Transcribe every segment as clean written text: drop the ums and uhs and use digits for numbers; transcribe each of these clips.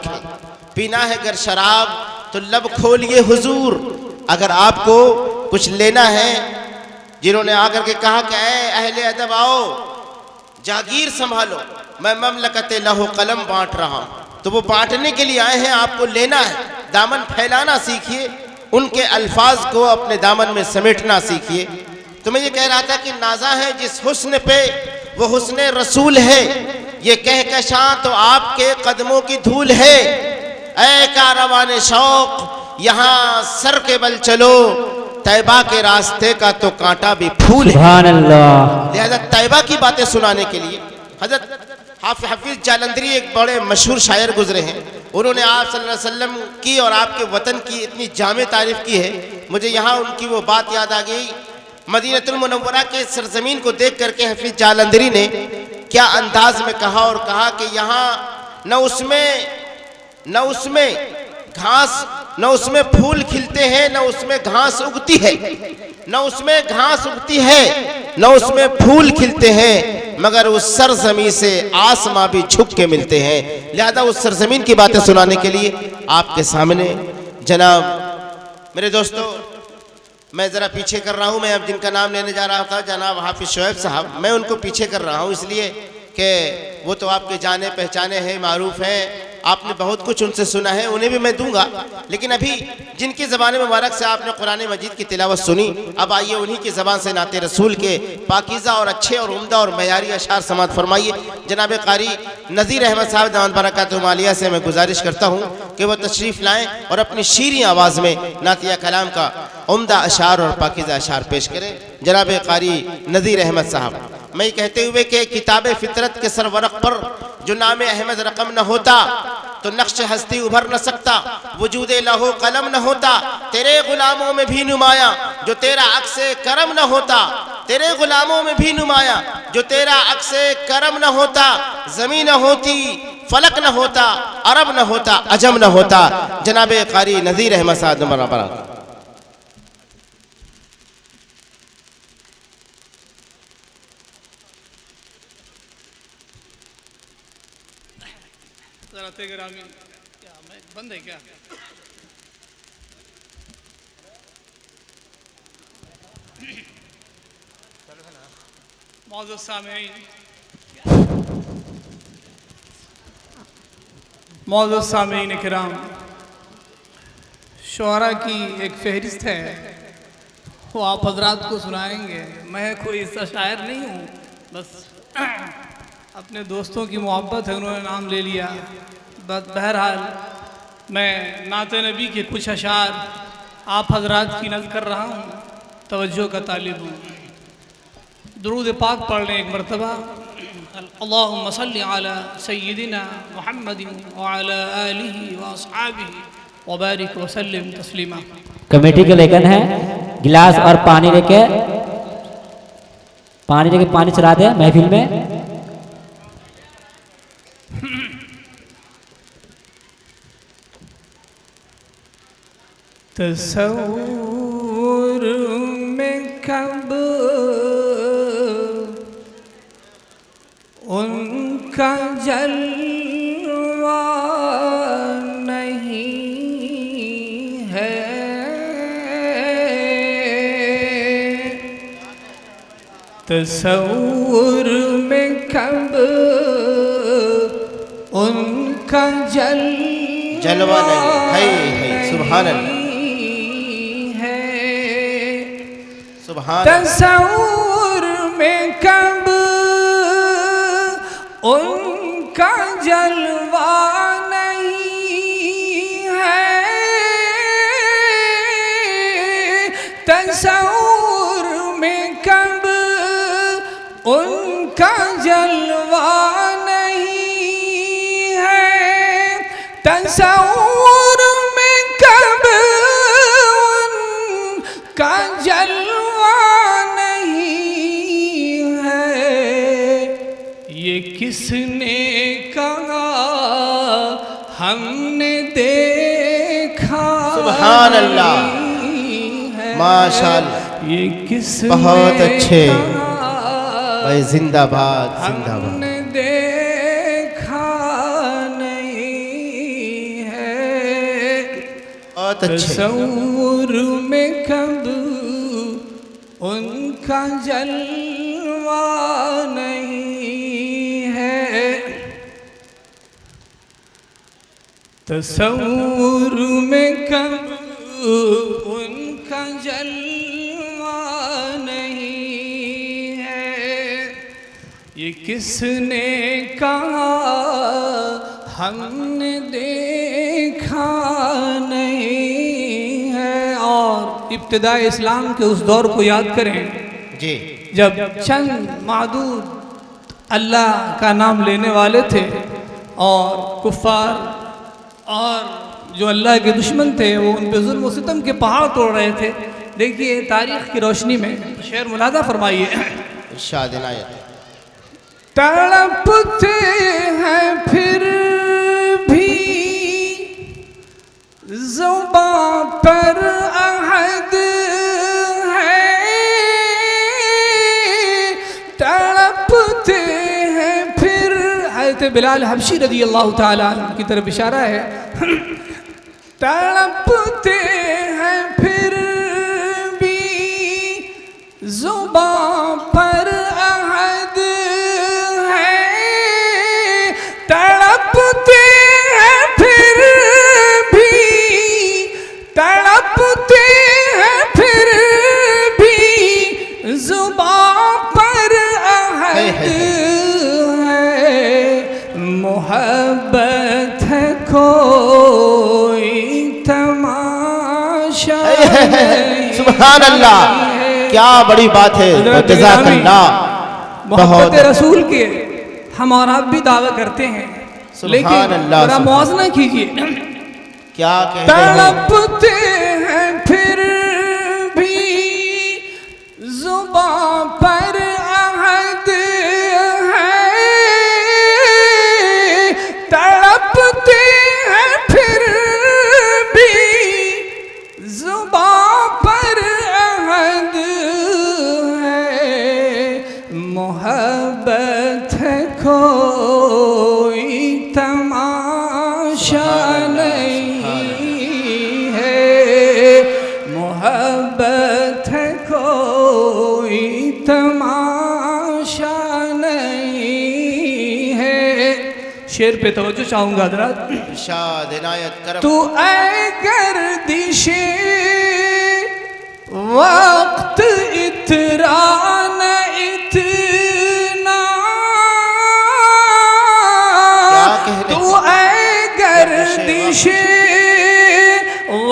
पाक है। पीना है अगर शराब तो लब खोलिए हुजूर। अगर आपको कुछ लेना है, जिन्होंने आकर के कहा कि ऐ अहले अदब आओ, जागीर संभालो, मैं ममलकत लहो कलम बांट रहा हूं, तो वो बांटने के लिए आए हैं, आपको लेना है। दामन फैलाना सीखिए, उनके अल्फाज को अपने दामन में समेटना सीखिए। तो मैं ये कह रहा था कि नाजा है जिस हुस्न पे वो हुस्न रसूल है, ये कहकशां तो आपके कदमों की धूल है। ऐ कारवाने शौक यहाँ सर के बल चलो, तैबा के रास्ते का तो कांटा भी फूल है। सुभान अल्लाह। लिहाजा तैबा की बातें सुनाने के लिए हजरत हाफिज जालंधरी एक बड़े मशहूर शायर गुजरे हैं। उन्होंने आप सल्लल्लाहु अलैहि वसल्लम की और आपके वतन की इतनी जामे तारीफ की है, मुझे यहाँ उनकी वो बात याद आ गई। मदीनतुल मुनव्वरा के सरजमीन को देख करके हाफिज जालंधरी ने क्या अंदाज में कहा, और कहा कि यहाँ न उसमें घास, न उसमें फूल खिलते हैं, न उसमें घास उगती है, न उसमें घास उगती है, न उसमें फूल खिलते हैं, मगर उस सरजमीन से आसमां भी झुक के मिलते हैं। लिहाजा उस सरजमीन की बातें सुनाने के लिए आपके सामने जनाब मेरे दोस्तों, मैं ज़रा पीछे कर रहा हूँ। मैं अब जिनका नाम लेने जा रहा था जनाब हाफिज शोएब साहब, मैं उनको पीछे कर रहा हूँ इसलिए कि वो तो आपके जाने पहचाने हैं, मारूफ हैं, आपने बहुत कुछ उनसे सुना है, उन्हें भी मैं दूंगा। लेकिन अभी जिनकी ज़बान मुबारक से आपने कुरान मजीद की तिलावत सुनी, अब आइए उन्हीं की ज़बान से नाते रसूल के पाकीज़ा और अच्छे और उम्दा और मयारी अशार समात फरमाइए। जनाब कारी नज़ीर अहमद साहब दामद बरकातुहु आलिया से मैं गुजारिश करता हूँ कि वह तशरीफ़ लाएँ और अपनी शीरी आवाज़ में नातिया कलाम का उम्दा अशार और पाकीज़ा अशार पेश करें। जनाब कारी नज़ीर अहमद साहब, मैं कहते हुए कि किताब फितरत के सरवरक पर जो नाम अहमद रकम न होता तो नक्श हस्ती उभर न सकता, वजूदे लहो कलम न होता, तेरे गुलामों में भी नुमाया जो तेरा अक्से करम न होता, तेरे गुलामों में भी नुमाया जो तेरा अक्से करम न होता, ज़मीन न होती, फलक न होता, अरब न होता, अजम न होता। जनाब कारी नज़ीर अहमद साहब बराबर क्या मैं बंद है क्या? मौजूद सामीन किराम, शुअरा की एक फहरिस्त है, वो आप हजरात को सुनाएंगे। मैं कोई ऐसा शायर नहीं हूँ, बस अपने दोस्तों की मोहब्बत है, उन्होंने नाम ले लिया। बहरहाल मैं नाते नबी के कुछ अशार आप हजरात की नज़र कर रहा हूँ, तवज्जो का तालिब हूँ। दुरूद पाक पढ़ लें एक मरतबा। अल्लाहुम्मा सल्लि अला सय्यिदिना मुहम्मदिन व अला आलिहि व अस्हाबिहि व बारिक व सल्लिम तस्लीमा। कमेटी के लेकर है गिलास और पानी लेके पानी चला दे महफिल में। तसव्वुर में कब उनका जलवा नहीं है, तसव्वुर में कब उनका जलवा नहीं है। सुभान अल्लाह, तसव्वुर में कब उनका जलवा नहीं है, तसव्वुर में कब उनका जलवा नहीं है, तसव्वुर में कब उनका जलवा नहीं है। ये किसने कहा हमने देखा? सुभान अल्लाह, माशाअल्लाह, ये किसने बहुत अच्छे भाई, जिंदाबाद हमने देखा नहीं बहुत अच्छे। तसव्वुर में कब उनका जलवा नहीं है, तसव्वुर में कब उनका जलवा नहीं है। ये किसने कहा हमने देखा नहीं है। और इब्तिदा इस्लाम के उस दौर को याद करें जी, जब चंद मादूद अल्लाह का नाम लेने वाले थे और कुफ़ार और जो अल्लाह के दुश्मन थे वो उन पे जुल्म व सितम के पहाड़ तोड़ रहे थे। देखिए तारीख़ की रोशनी में शेर मुलादा फरमाइए। इरशाद इनायत। तड़पते हैं फिर भी ज़ुबां पर अहद है, तड़पते हैं फिर। हज़रत बिलाल हबशी रज़ी अल्लाह ताला अन्हु की तरफ इशारा है। तड़पते हैं फिर भी ज़ुबां पर अहद है, तड़पते हैं फिर भी, तड़पते हैं फिर भी ज़ुबां पर अहद है। मोहब्बत है कोई तमाशा नहीं। सुभान अल्लाह, क्या बड़ी बात है। जज़ाकल्लाह। मोहब्बत रसूल के हम और आप भी दावा करते हैं, लेकिन जरा मुआज़ना कीजिए। क्या कहते हैं? तड़पते हैं फिर भी ज़ुबां पर अहद है, तड़पते हैं फिर भी ज़ुबां पर अहद है। मोहब्बत है कोई तमाशा नहीं है, मोहब्बत है कोई तमाशा नहीं है। शेर पे तवज्जो चाहूँगा हज़रात। इरशाद इनायत करम। तू ऐ गर्दिशे वक्त इतरान इतना, तू ऐ गर्दिशे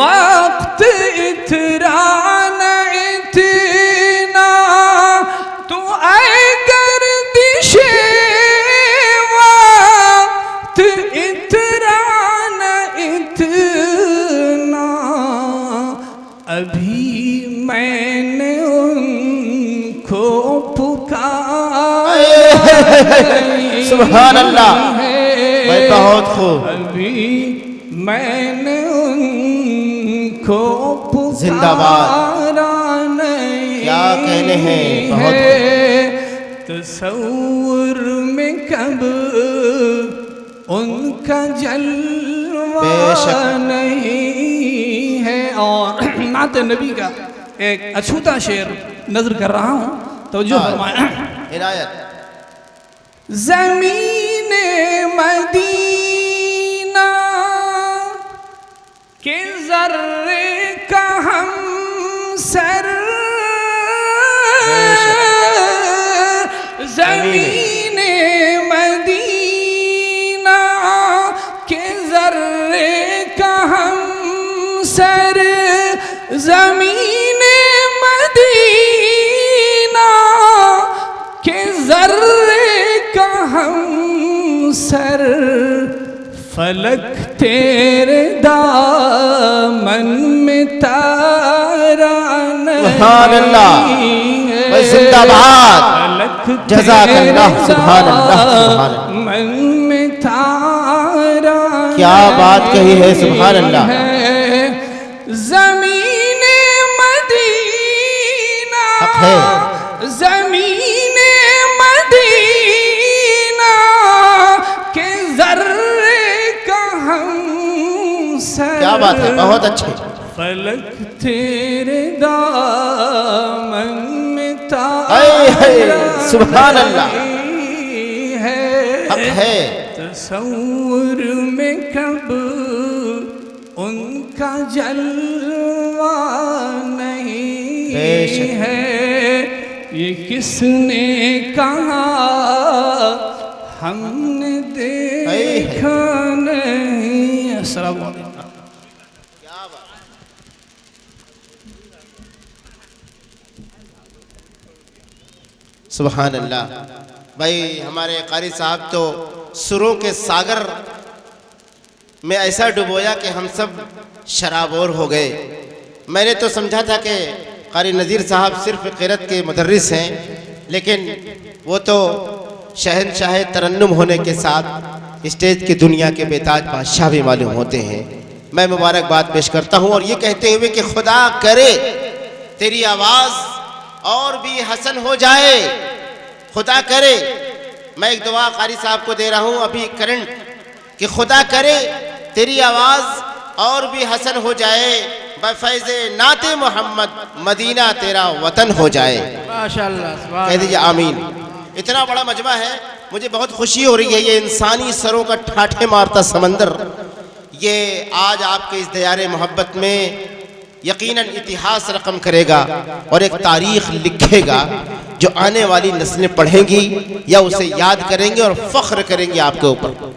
वक्त इतरान इतना, तू ऐ गर्दिशे वक्त इतरान इतना। अभी मैंने उनको पुकारा सुभान अल्लाह, भाई बहुत खूब। अभी मैंने उनको पुकारा जिंदाबाद। नहीं क्या कहने हैं, बहुत है। तसव्वुर में कब उनका जलवा बेशक। नहीं है। और नात नबी का एक अछूता शेर नजर कर रहा हूँ, तो जो फरमाया इनायत। ज़मीने मदीना के ज़र्रे का हम सर, ज़मीने मदीना के ज़र्रे का हम सर, ज़मीने मदीना के ज़र्रे का हम सर, फलक तेरे दामन में तारा सुभान अल्लाह, नहीं, जिंदाबाद। फलक जज़ाकल्लाह। तेरे सुभान अल्लाह, सुभान अल्लाह। दामन में तारा क्या बात कही है, सुभान अल्लाह। ज़मीने मदीना, हक है। ज़मीने मदीना के ज़र्रे का हम सर। क्या बात है, बहुत अच्छे। फलक तेरे दामन में हाय हाय, तारा सुभान अल्लाह। नहीं है, हक है। तसव्वुर में कब उनका जलवा नहीं बेशक। है, ये किसने कहा हमने देखा नहीं। अस्सलाम वालेकुम। सुभान अल्लाह। भाई हमारे कारी साहब तो सुरों के सागर में ऐसा डुबोया कि हम सब शराबोर हो गए। मैंने तो समझा था कि कारी नज़ीर साहब सिर्फ क़िरत के मुदर्रिस हैं, लेकिन वो तो शहनशाह तरन्नुम होने के साथ स्टेज की दुनिया के बेताज बादशाह भी मालूम होते हैं। मैं मुबारकबाद पेश करता हूँ और ये कहते हुए कि खुदा करे तेरी आवाज़ और भी हसन हो जाए, खुदा करे। मैं एक दुआ कारी साहब को दे रहा हूँ अभी करंट कि खुदा करे तेरी आवाज़ और भी हसन हो जाए, बफ़ैज़े नाते मोहम्मद मदीना तेरा वतन हो जाए। माशाअल्लाह, कह दीजिए आमीन। इतना बड़ा मजमा है, मुझे बहुत खुशी हो रही है। ये इंसानी सरों का ठाठे मारता समंदर ये आज आपके इस दयारे मोहब्बत में यकीनन इतिहास रकम करेगा और एक तारीख लिखेगा जो आने वाली नस्लें पढ़ेंगी या उसे याद करेंगे और फख्र करेंगे आपके ऊपर।